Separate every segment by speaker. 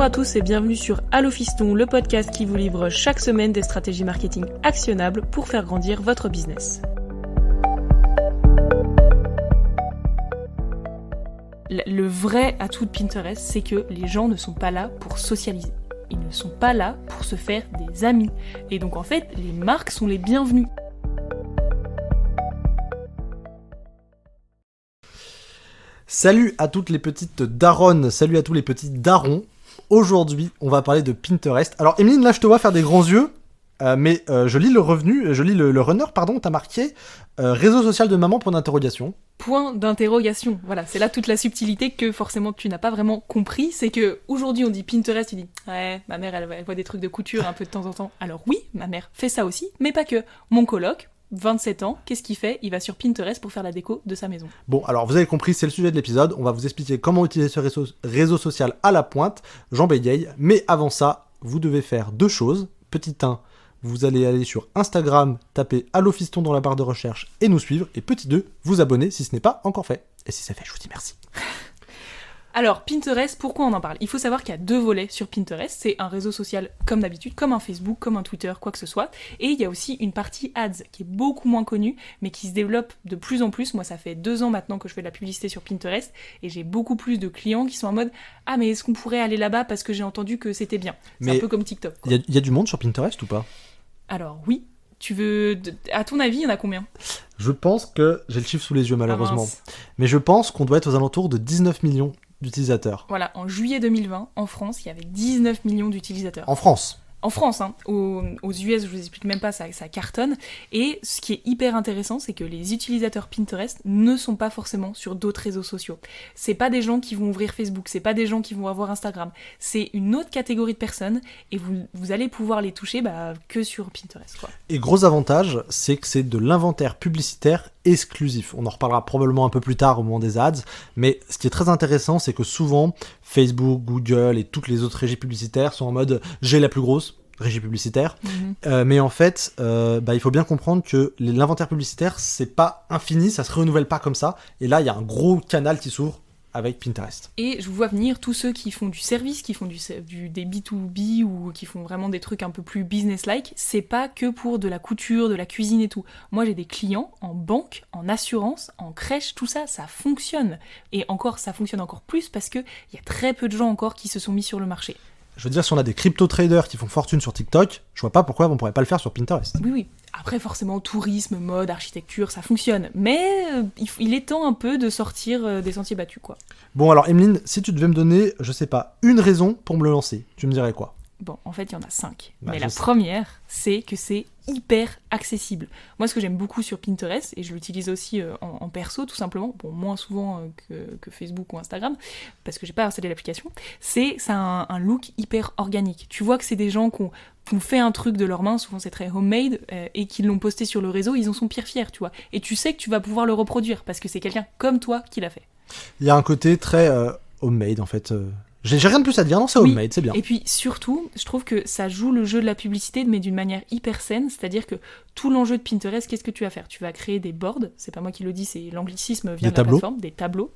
Speaker 1: à tous et bienvenue sur Allo Fiston, le podcast qui vous livre chaque semaine des stratégies marketing actionnables pour faire grandir votre business. Le vrai atout de Pinterest, c'est que les gens ne sont pas là pour socialiser. Ils ne sont pas là pour se faire des amis. Et donc en fait, les marques sont les bienvenues.
Speaker 2: Salut à toutes les petites daronnes, salut à tous les petits darons. Aujourd'hui, on va parler de Pinterest. Alors Emeline, là je te vois faire des grands yeux, mais je lis le runner, t'as marqué réseau social de maman, point d'interrogation.
Speaker 1: Point d'interrogation, voilà, c'est là toute la subtilité que forcément tu n'as pas vraiment compris, c'est que aujourd'hui on dit Pinterest, tu dis ouais, ma mère elle voit des trucs de couture un peu de temps en temps. Alors oui, ma mère fait ça aussi, mais pas que. Mon coloc, 27 ans, qu'est-ce qu'il fait ? Il va sur Pinterest pour faire la déco de sa maison.
Speaker 2: Bon, alors vous avez compris, c'est le sujet de l'épisode. On va vous expliquer comment utiliser ce réseau social à la pointe. J'en bégaye. Mais avant ça, vous devez faire deux choses. Petit 1, vous allez aller sur Instagram, taper Allo Fiston dans la barre de recherche et nous suivre. Et petit 2, vous abonner si ce n'est pas encore fait. Et si c'est fait, je vous dis merci.
Speaker 1: Alors, Pinterest, pourquoi on en parle ? Il faut savoir qu'il y a deux volets sur Pinterest. C'est un réseau social comme d'habitude, comme un Facebook, comme un Twitter, quoi que ce soit. Et il y a aussi une partie ads qui est beaucoup moins connue, mais qui se développe de plus en plus. Moi, ça fait 2 ans maintenant que je fais de la publicité sur Pinterest, et j'ai beaucoup plus de clients qui sont en mode « Ah, mais est-ce qu'on pourrait aller là-bas parce que j'ai entendu que c'était bien ?» C'est un peu comme TikTok.
Speaker 2: Il y a du monde sur Pinterest ou pas ?
Speaker 1: Alors oui. Tu veux... À ton avis, il y en a combien ?
Speaker 2: Je pense que... J'ai le chiffre sous les yeux malheureusement. Mais je pense qu'on doit être aux alentours de 19 millions d'utilisateurs.
Speaker 1: Voilà, en juillet 2020, en France, il y avait 19 millions d'utilisateurs.
Speaker 2: En France ?
Speaker 1: En France, hein. Aux US, je vous explique même pas, ça cartonne. Et ce qui est hyper intéressant, c'est que les utilisateurs Pinterest ne sont pas forcément sur d'autres réseaux sociaux. C'est pas des gens qui vont ouvrir Facebook, c'est pas des gens qui vont avoir Instagram. C'est une autre catégorie de personnes et vous allez pouvoir les toucher que sur Pinterest, quoi.
Speaker 2: Et gros avantage, c'est que c'est de l'inventaire publicitaire exclusif. On en reparlera probablement un peu plus tard au moment des ads, mais ce qui est très intéressant, c'est que souvent, Facebook, Google et toutes les autres régies publicitaires sont en mode « j'ai la plus grosse ». Régie publicitaire, mais en fait, il faut bien comprendre que l'inventaire publicitaire, c'est pas infini, ça se renouvelle pas comme ça, et là, il y a un gros canal qui s'ouvre avec Pinterest.
Speaker 1: Et je vous vois venir tous ceux qui font du service, qui font des B2B ou qui font vraiment des trucs un peu plus business-like, c'est pas que pour de la couture, de la cuisine et tout. Moi, j'ai des clients en banque, en assurance, en crèche, tout ça, ça fonctionne. Et encore, ça fonctionne encore plus parce qu'il y a très peu de gens encore qui se sont mis sur le marché.
Speaker 2: Je veux dire, si on a des crypto-traders qui font fortune sur TikTok, je vois pas pourquoi on pourrait pas le faire sur Pinterest.
Speaker 1: Oui. Après, forcément, tourisme, mode, architecture, ça fonctionne. Mais il est temps un peu de sortir des sentiers battus, quoi.
Speaker 2: Bon, alors, Emeline, si tu devais me donner, je sais pas, une raison pour me le lancer, tu me dirais quoi ?
Speaker 1: Bon, en fait, il y en a 5. Mais la première, c'est que c'est hyper accessible. Moi, ce que j'aime beaucoup sur Pinterest, et je l'utilise aussi en perso, tout simplement, bon, moins souvent que Facebook ou Instagram, parce que j'ai pas installé l'application, c'est un look hyper organique. Tu vois que c'est des gens qui ont fait un truc de leurs mains, souvent c'est très homemade, et qui l'ont posté sur le réseau, ils en sont fiers, tu vois. Et tu sais que tu vas pouvoir le reproduire, parce que c'est quelqu'un comme toi qui l'a fait.
Speaker 2: Il y a un côté très homemade, en fait. J'ai rien de plus à dire, non, c'est homemade, c'est bien.
Speaker 1: Et puis surtout, je trouve que ça joue le jeu de la publicité, mais d'une manière hyper saine, c'est-à-dire que tout l'enjeu de Pinterest, qu'est-ce que tu vas faire ? Tu vas créer des boards, c'est pas moi qui le dis, c'est l'anglicisme vient de la plateforme, des tableaux,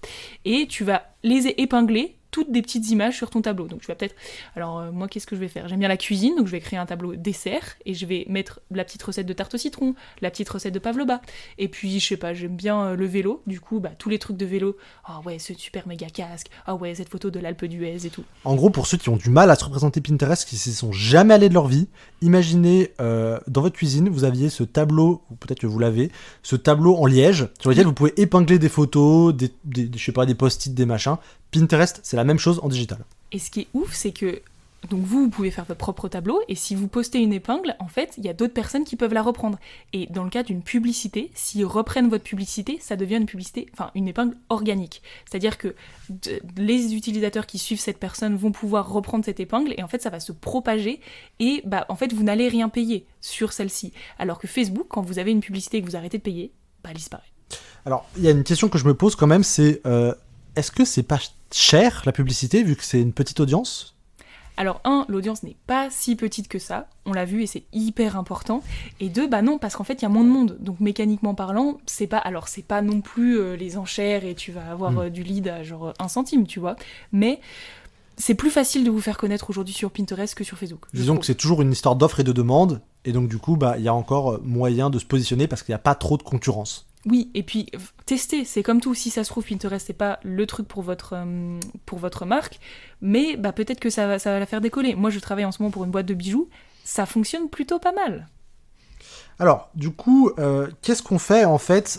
Speaker 1: et tu vas les épingler, toutes des petites images sur ton tableau. Donc tu vas peut-être... Alors moi, qu'est-ce que je vais faire ? J'aime bien la cuisine, donc je vais créer un tableau dessert, et je vais mettre la petite recette de tarte au citron, la petite recette de pavlova, et puis, je sais pas, j'aime bien le vélo, du coup, tous les trucs de vélo, oh ouais, ce super méga casque, oh ouais, cette photo de l'Alpe d'Huez et tout.
Speaker 2: En gros, pour ceux qui ont du mal à se représenter Pinterest, qui ne sont jamais allés de leur vie, imaginez, dans votre cuisine, vous aviez ce tableau, ou peut-être que vous l'avez, ce tableau en liège, sur lequel vous pouvez épingler des photos, des post-it, des machins. Pinterest, c'est la même chose en digital.
Speaker 1: Et ce qui est ouf, c'est que donc vous pouvez faire votre propre tableau, et si vous postez une épingle, en fait, il y a d'autres personnes qui peuvent la reprendre. Et dans le cas d'une publicité, s'ils reprennent votre publicité, ça devient une épingle organique. C'est-à-dire que les utilisateurs qui suivent cette personne vont pouvoir reprendre cette épingle, et en fait, ça va se propager, et en fait, vous n'allez rien payer sur celle-ci. Alors que Facebook, quand vous avez une publicité et que vous arrêtez de payer, elle disparaît.
Speaker 2: Alors, il y a une question que je me pose quand même, c'est est-ce que c'est pas cher, la publicité, vu que c'est une petite audience ?
Speaker 1: Alors l'audience n'est pas si petite que ça, on l'a vu et c'est hyper important. Et 2, non, parce qu'en fait il y a moins de monde, donc mécaniquement parlant, c'est pas non plus les enchères et tu vas avoir du lead à genre 1 centime, tu vois, mais c'est plus facile de vous faire connaître aujourd'hui sur Pinterest que sur Facebook.
Speaker 2: Disons que c'est toujours une histoire d'offre et de demande, et donc du coup, il y a encore moyen de se positionner parce qu'il n'y a pas trop de concurrence.
Speaker 1: Oui, et puis tester, c'est comme tout, si ça se trouve, Pinterest, c'est pas le truc pour votre marque, mais peut-être que ça va la faire décoller. Moi, je travaille en ce moment pour une boîte de bijoux, ça fonctionne plutôt pas mal.
Speaker 2: Alors, du coup, qu'est-ce qu'on fait en fait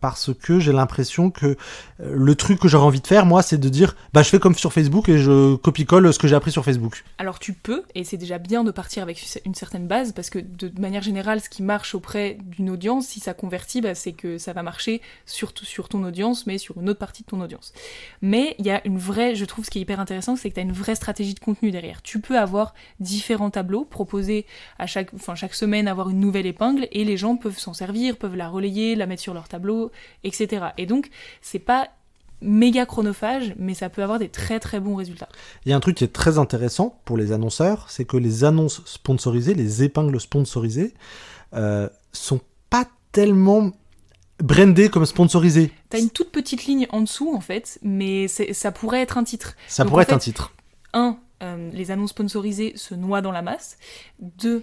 Speaker 2: parce que j'ai l'impression que le truc que j'aurais envie de faire, moi, c'est de dire je fais comme sur Facebook et je copie-colle ce que j'ai appris sur Facebook.
Speaker 1: Alors tu peux, et c'est déjà bien de partir avec une certaine base, parce que de manière générale, ce qui marche auprès d'une audience, si ça convertit, c'est que ça va marcher surtout sur ton audience, mais sur une autre partie de ton audience. Mais il y a je trouve ce qui est hyper intéressant, c'est que tu as une vraie stratégie de contenu derrière. Tu peux avoir différents tableaux, proposer à chaque semaine avoir une nouvelle épingle, et les gens peuvent s'en servir, peuvent la relayer, la mettre sur leur tableau, etc. Et donc, c'est pas méga chronophage, mais ça peut avoir des très très bons résultats.
Speaker 2: Il y a un truc qui est très intéressant pour les annonceurs, c'est que les annonces sponsorisées, les épingles sponsorisées, sont pas tellement brandées comme sponsorisées.
Speaker 1: T'as une toute petite ligne en dessous, en fait, mais ça pourrait être un titre.
Speaker 2: Ça pourrait être un titre.
Speaker 1: Les annonces sponsorisées se noient dans la masse. 2,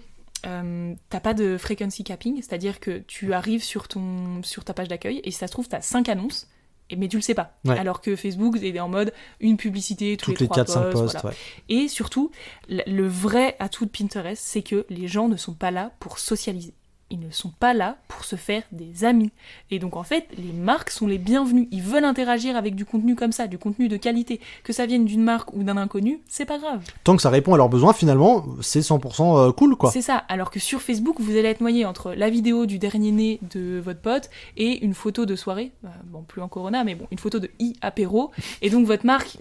Speaker 1: t'as pas de frequency capping, c'est-à-dire que tu arrives sur ta page d'accueil et si ça se trouve t'as 5 annonces, mais tu le sais pas. Ouais. Alors que Facebook est en mode une publicité toutes les 4-5 posts. Voilà. Ouais. Et surtout, le vrai atout de Pinterest, c'est que les gens ne sont pas là pour socialiser. Ils ne sont pas là pour se faire des amis. Et donc en fait, les marques sont les bienvenues. Ils veulent interagir avec du contenu comme ça, du contenu de qualité. Que ça vienne d'une marque ou d'un inconnu, c'est pas grave.
Speaker 2: Tant que ça répond à leurs besoins, finalement, c'est 100% cool, quoi.
Speaker 1: C'est ça. Alors que sur Facebook, vous allez être noyé entre la vidéo du dernier né de votre pote et une photo de soirée. Plus en Corona, mais une photo de apéro. Et donc votre marque,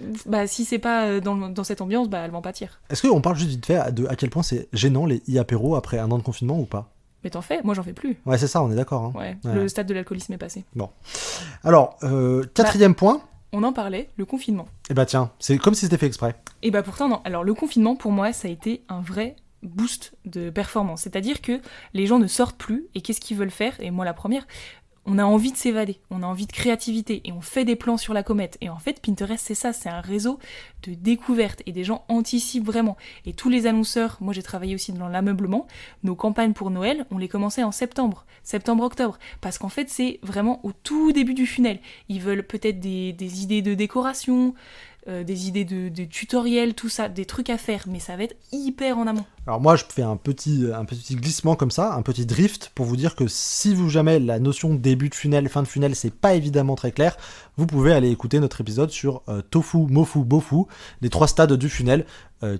Speaker 1: si c'est pas dans cette ambiance, elle va en pâtir.
Speaker 2: Est-ce qu'on parle juste vite fait de à quel point c'est gênant les apéros après un an de confinement ou pas ?
Speaker 1: Mais t'en fais, moi j'en fais plus.
Speaker 2: Ouais, c'est ça, on est d'accord. Hein.
Speaker 1: Ouais, le stade de l'alcoolisme est passé.
Speaker 2: Bon. Alors, 4e point.
Speaker 1: On en parlait, le confinement.
Speaker 2: Tiens, c'est comme si c'était fait exprès.
Speaker 1: Pourtant non. Alors le confinement, pour moi, ça a été un vrai boost de performance. C'est-à-dire que les gens ne sortent plus, et qu'est-ce qu'ils veulent faire ? Et moi la première, on a envie de s'évader, on a envie de créativité, et on fait des plans sur la comète. Et en fait, Pinterest, c'est ça, c'est un réseau de découverte, et des gens anticipent vraiment. Et tous les annonceurs, moi j'ai travaillé aussi dans l'ameublement, nos campagnes pour Noël, on les commençait en septembre-octobre, parce qu'en fait, c'est vraiment au tout début du funnel. Ils veulent peut-être des idées de décoration, des idées de tutoriels, tout ça, des trucs à faire, mais ça va être hyper en amont.
Speaker 2: Alors moi, je fais un petit glissement comme ça, un petit drift, pour vous dire que si vous jamais la notion début de funnel, fin de funnel, c'est pas évidemment très clair, vous pouvez aller écouter notre épisode sur Tofu, Mofu, Bofu, les 3 stades du funnel,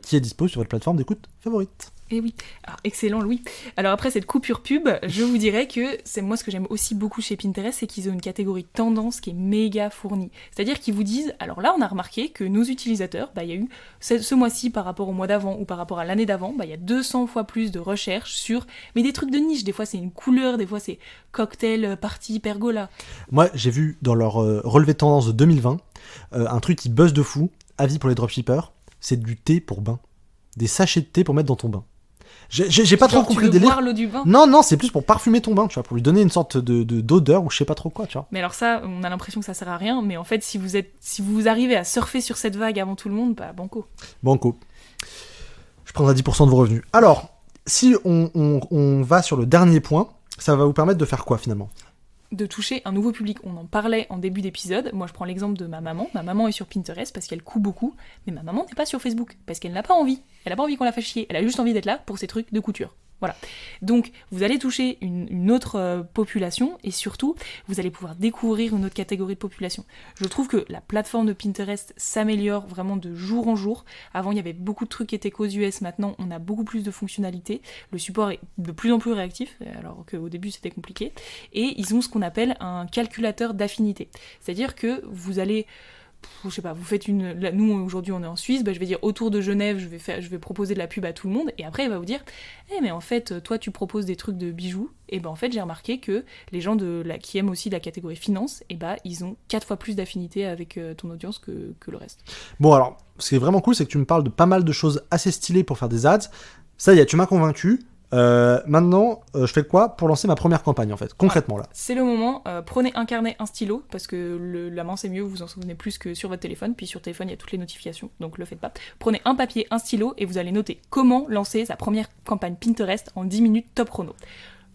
Speaker 2: qui est dispo sur votre plateforme d'écoute favorite.
Speaker 1: Eh oui, alors, excellent Louis. Alors après cette coupure pub, je vous dirais que c'est moi ce que j'aime aussi beaucoup chez Pinterest, c'est qu'ils ont une catégorie tendance qui est méga fournie. C'est-à-dire qu'ils vous disent, alors là on a remarqué que nos utilisateurs, il y a eu ce mois-ci par rapport au mois d'avant ou par rapport à l'année d'avant, il y a 200 fois plus de recherches sur, mais des trucs de niche, des fois c'est une couleur, des fois c'est cocktail, party, pergola.
Speaker 2: Moi j'ai vu dans leur relevé de tendance de 2020, un truc qui buzz de fou, avis pour les dropshippers, c'est du thé pour bain. Des sachets de thé pour mettre dans ton bain. J'ai pas trop compris le délire.
Speaker 1: Boire l'eau du bain ?
Speaker 2: Non, c'est plus pour parfumer ton bain, tu vois, pour lui donner une sorte d'odeur ou je sais pas trop quoi, tu vois.
Speaker 1: Mais alors ça, on a l'impression que ça sert à rien, mais en fait, si vous arrivez à surfer sur cette vague avant tout le monde, banco.
Speaker 2: Banco. Je prendrai 10% de vos revenus. Alors, si on va sur le dernier point, ça va vous permettre de faire quoi finalement ?
Speaker 1: De toucher un nouveau public. On en parlait en début d'épisode. Moi, je prends l'exemple de ma maman. Ma maman est sur Pinterest parce qu'elle coud beaucoup, mais ma maman n'est pas sur Facebook parce qu'elle n'a pas envie. Elle n'a pas envie qu'on la fasse chier. Elle a juste envie d'être là pour ses trucs de couture. Voilà. Donc, vous allez toucher une autre population et surtout, vous allez pouvoir découvrir une autre catégorie de population. Je trouve que la plateforme de Pinterest s'améliore vraiment de jour en jour. Avant, il y avait beaucoup de trucs qui étaient qu'aux US. Maintenant, on a beaucoup plus de fonctionnalités. Le support est de plus en plus réactif, alors qu'au début, c'était compliqué. Et ils ont ce qu'on appelle un calculateur d'affinité. C'est-à-dire que vous allez... je sais pas, vous faites nous aujourd'hui on est en Suisse, je vais dire autour de Genève, je vais proposer de la pub à tout le monde, et après il va vous dire, mais en fait, toi tu proposes des trucs de bijoux, et en fait j'ai remarqué que les gens qui aiment aussi la catégorie finance, ils ont 4 fois plus d'affinité avec ton audience que le reste.
Speaker 2: Bon alors, ce qui est vraiment cool, c'est que tu me parles de pas mal de choses assez stylées pour faire des ads. Ça y est, tu m'as convaincu. Maintenant, je fais quoi pour lancer ma première campagne, en fait, concrètement, là?
Speaker 1: C'est le moment, prenez un carnet, un stylo, parce que la main c'est mieux, vous vous en souvenez plus que sur votre téléphone, puis sur téléphone il y a toutes les notifications, donc le faites pas. Prenez un papier, un stylo, et vous allez noter comment lancer sa première campagne Pinterest en 10 minutes top chrono.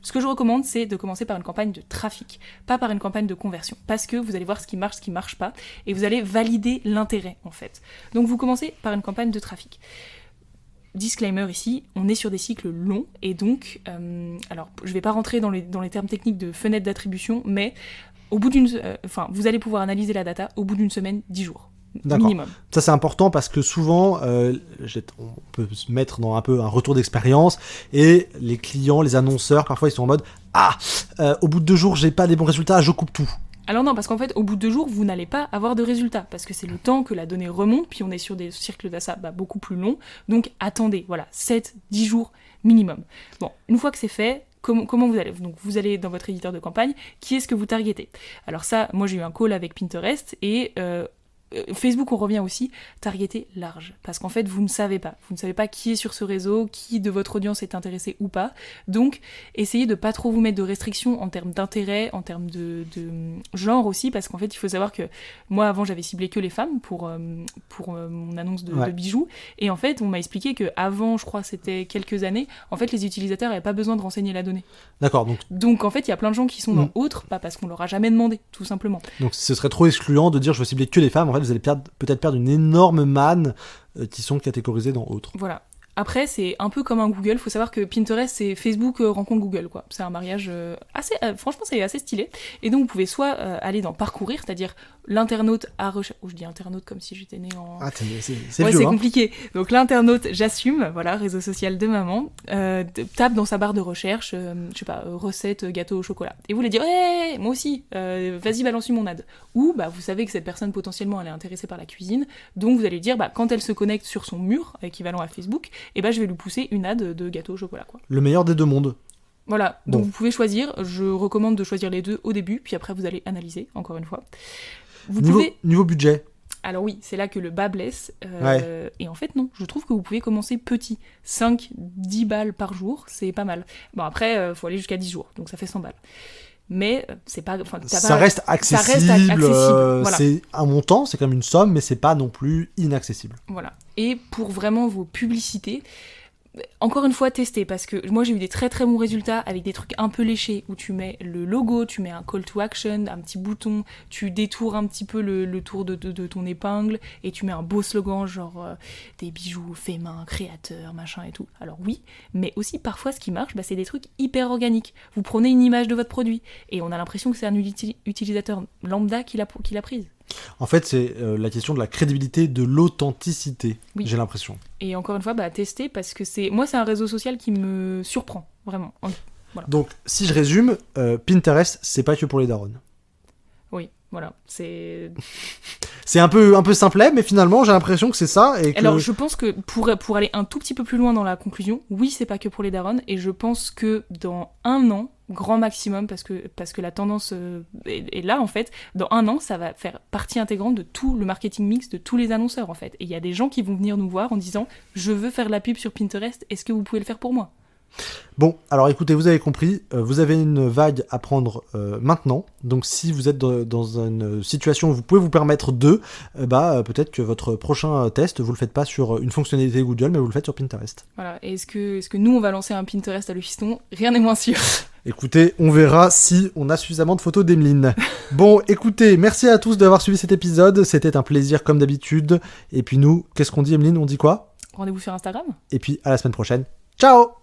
Speaker 1: Ce que je recommande, c'est de commencer par une campagne de trafic, pas par une campagne de conversion, parce que vous allez voir ce qui marche pas, et vous allez valider l'intérêt, en fait. Donc vous commencez par une campagne de trafic. Disclaimer ici, on est sur des cycles longs, et donc, alors je vais pas rentrer dans les termes techniques de fenêtre d'attribution, mais au bout vous allez pouvoir analyser la data au bout d'une semaine, 10 jours.
Speaker 2: D'accord.
Speaker 1: Minimum.
Speaker 2: Ça c'est important parce que souvent on peut se mettre dans un peu un retour d'expérience et les clients, les annonceurs, parfois ils sont en mode au bout de 2 jours j'ai pas des bons résultats, je coupe tout.
Speaker 1: Alors non, parce qu'en fait, au bout de 2 jours, vous n'allez pas avoir de résultats, parce que c'est le temps que la donnée remonte, puis on est sur des cycles d'achat beaucoup plus longs, donc attendez, voilà, 7-10 jours minimum. Bon, une fois que c'est fait, comment vous allez? Donc vous allez dans votre éditeur de campagne, qui est-ce que vous targetez? Alors ça, moi j'ai eu un call avec Pinterest, et Facebook, on revient aussi, targeter large, parce qu'en fait, vous ne savez pas qui est sur ce réseau, qui de votre audience est intéressé ou pas, donc essayez de pas trop vous mettre de restrictions en termes d'intérêt, en termes de genre aussi, parce qu'en fait, il faut savoir que moi, avant, j'avais ciblé que les femmes pour mon annonce de bijoux, et en fait, on m'a expliqué que avant, je crois, c'était quelques années, en fait, les utilisateurs n'avaient pas besoin de renseigner la donnée.
Speaker 2: D'accord,
Speaker 1: donc en fait, il y a plein de gens qui sont dans autre, pas parce qu'on leur a jamais demandé, tout simplement.
Speaker 2: Donc ce serait trop excluant de dire je veux cibler que les femmes, en fait, vous allez peut-être perdre une énorme manne qui sont catégorisées dans autres.
Speaker 1: Voilà. Après, c'est un peu comme un Google. Faut savoir que Pinterest, c'est Facebook rencontre Google, quoi. C'est un mariage assez... franchement, c'est assez stylé. Et donc, vous pouvez soit aller dans Parcourir, c'est-à-dire l'internaute à recherche... je dis internaute comme si j'étais née en...
Speaker 2: c'est
Speaker 1: ouais,
Speaker 2: vieux,
Speaker 1: c'est
Speaker 2: hein.
Speaker 1: compliqué. Donc, l'internaute, j'assume, voilà, réseau social de maman, tape dans sa barre de recherche, je sais pas, recette gâteau au chocolat. Et vous voulez dire, hey, moi aussi, vas-y, balance mon ad. Ou, vous savez que cette personne, potentiellement, elle est intéressée par la cuisine. Donc, vous allez dire, quand elle se connecte sur son mur, équivalent à Facebook, et je vais lui pousser une ad de gâteau au chocolat, quoi.
Speaker 2: Le meilleur des deux mondes.
Speaker 1: Voilà, donc vous pouvez choisir, je recommande de choisir les deux au début, puis après vous allez analyser, encore une fois.
Speaker 2: Niveau budget.
Speaker 1: Alors oui, c'est là que le bas blesse, et en fait non, je trouve que vous pouvez commencer petit, 5-10 balles par jour, c'est pas mal. Bon après, faut aller jusqu'à 10 jours, donc ça fait 100 balles. Mais c'est pas...
Speaker 2: Ça reste accessible, voilà. C'est un montant, c'est quand même une somme, mais c'est pas non plus inaccessible.
Speaker 1: Voilà, et pour vraiment vos publicités, encore une fois, testez, parce que moi j'ai eu des très très bons résultats avec des trucs un peu léchés où tu mets le logo, tu mets un call to action, un petit bouton, tu détours un petit peu le tour de ton épingle et tu mets un beau slogan genre des bijoux faits main, créateurs, machin et tout. Alors oui, mais aussi parfois ce qui marche, c'est des trucs hyper organiques. Vous prenez une image de votre produit et on a l'impression que c'est un utilisateur lambda qui l'a prise.
Speaker 2: En fait, c'est la question de la crédibilité, de l'authenticité, oui. J'ai l'impression.
Speaker 1: Et encore une fois, tester, parce que c'est un réseau social qui me surprend, vraiment. Voilà.
Speaker 2: Donc, si je résume, Pinterest, c'est pas que pour les darons.
Speaker 1: Oui, voilà, c'est...
Speaker 2: C'est un peu simplet, mais finalement, j'ai l'impression que c'est ça. Et que...
Speaker 1: Alors, je pense que pour aller un tout petit peu plus loin dans la conclusion, oui, c'est pas que pour les darons, et je pense que dans 1 an, grand maximum, parce que la tendance est là, en fait, dans 1 an, ça va faire partie intégrante de tout le marketing mix de tous les annonceurs, en fait. Et il y a des gens qui vont venir nous voir en disant « Je veux faire de la pub sur Pinterest, est-ce que vous pouvez le faire pour moi ?»
Speaker 2: Bon, alors écoutez, vous avez compris, vous avez une vague à prendre maintenant, donc si vous êtes dans une situation où vous pouvez vous permettre peut-être que votre prochain test, vous le faites pas sur une fonctionnalité Google, mais vous le faites sur Pinterest.
Speaker 1: Voilà, et est-ce que nous, on va lancer un Pinterest à le fiston? Rien n'est moins sûr.
Speaker 2: Écoutez, on verra si on a suffisamment de photos d'Emeline. Bon, écoutez, merci à tous d'avoir suivi cet épisode, c'était un plaisir comme d'habitude, et puis nous, qu'est-ce qu'on dit Emeline? On dit quoi?
Speaker 1: Rendez-vous sur Instagram.
Speaker 2: Et puis à la semaine prochaine, ciao!